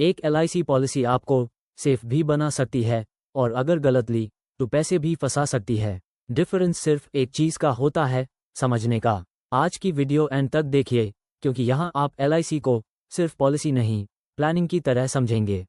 एक LIC policy आपको safe भी बना सकती है और अगर गलत ली तो पैसे भी फंसा सकती है। डिफरेंस सिर्फ एक चीज़ का होता है, समझने का। आज की वीडियो एंड तक देखिए, क्योंकि यहाँ आप LIC को सिर्फ पॉलिसी नहीं, प्लानिंग की तरह समझेंगे।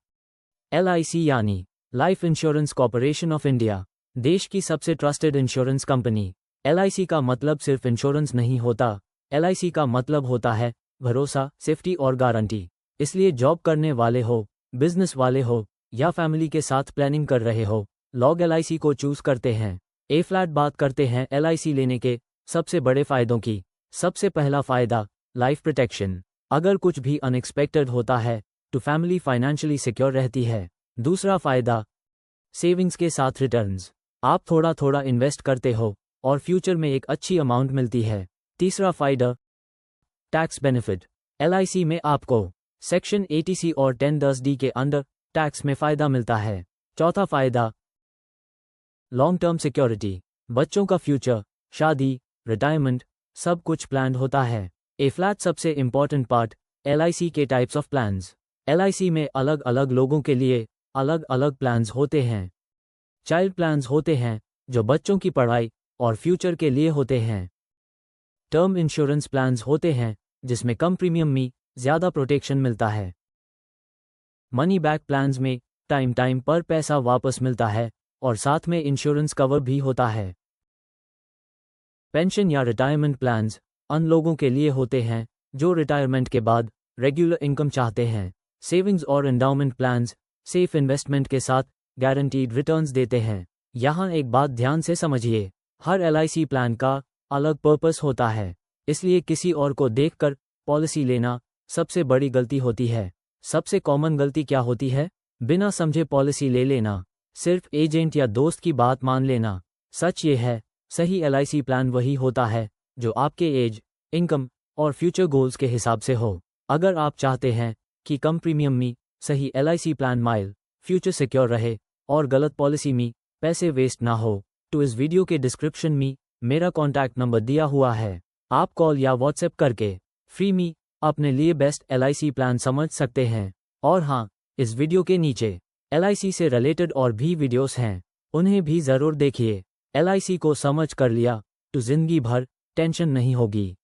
LIC यानी life insurance corporation of India, देश की सबसे ट्रस्टेड इंश्योरेंस कंपनी। LIC का मतलब सिर्फ इंश्योरेंस नहीं होता, LIC का मतलब होता है भरोसा, सेफ्टी और गारंटी। इसलिए जॉब करने वाले हो, बिजनेस वाले हो या फैमिली के साथ प्लानिंग कर रहे हो, लोग LIC को चूज करते हैं। ए फ्लैट बात करते हैं LIC लेने के सबसे बड़े फायदों की। सबसे पहला फायदा, लाइफ प्रोटेक्शन। अगर कुछ भी अनएक्सपेक्टेड होता है तो फैमिली फाइनेंशियली सिक्योर रहती है। दूसरा फायदा, सेविंग्स के साथ रिटर्न्स। आप थोड़ा थोड़ा इन्वेस्ट करते हो और फ्यूचर में एक अच्छी अमाउंट मिलती है। तीसरा फायदा, टैक्स बेनिफिट। LIC में आपको सेक्शन 80C और 10(10)D के अंडर टैक्स में फायदा मिलता है। चौथा फायदा, लॉन्ग टर्म सिक्योरिटी। बच्चों का फ्यूचर, शादी, रिटायरमेंट, सब कुछ प्लान्ड होता है। ए फ्लैट सबसे इंपॉर्टेंट पार्ट, LIC के टाइप्स ऑफ प्लान्स। LIC में अलग अलग लोगों के लिए अलग अलग प्लान्स होते हैं। चाइल्ड प्लान्स होते हैं जो बच्चों की पढ़ाई और फ्यूचर के लिए होते हैं। टर्म इंश्योरेंस प्लान्स होते हैं जिसमें कम प्रीमियम में ज़्यादा प्रोटेक्शन मिलता है। मनी बैक प्लान्स में टाइम पर पैसा वापस मिलता है और साथ में इंश्योरेंस कवर भी होता है। पेंशन या रिटायरमेंट प्लान्स उन लोगों के लिए होते हैं जो रिटायरमेंट के बाद रेगुलर इनकम चाहते हैं। सेविंग्स और एंडाउमेंट प्लान्स सेफ इन्वेस्टमेंट के साथ गारंटीड रिटर्न्स देते हैं। यहाँ एक बात ध्यान से समझिए, हर LIC प्लान का अलग पर्पस होता है, इसलिए किसी और को देखकर पॉलिसी लेना सबसे बड़ी गलती होती है। सबसे कॉमन गलती क्या होती है? बिना समझे पॉलिसी ले लेना, सिर्फ एजेंट या दोस्त की बात मान लेना। सच ये है, सही LIC प्लान वही होता है जो आपके एज, इनकम और फ्यूचर गोल्स के हिसाब से हो। अगर आप चाहते हैं कि कम प्रीमियम में सही LIC plan mile, future secure रहे और गलत पॉलिसी में पैसे वेस्ट ना हो, तो इस वीडियो के डिस्क्रिप्शन में मेरा कॉन्टैक्ट नंबर दिया हुआ है। आप कॉल या व्हाट्सएप करके फ्री में अपने लिए बेस्ट LIC प्लान समझ सकते हैं। और हाँ, इस वीडियो के नीचे LIC से रिलेटेड और भी वीडियोस हैं, उन्हें भी ज़रूर देखिए। LIC को समझ कर लिया तो जिंदगी भर टेंशन नहीं होगी।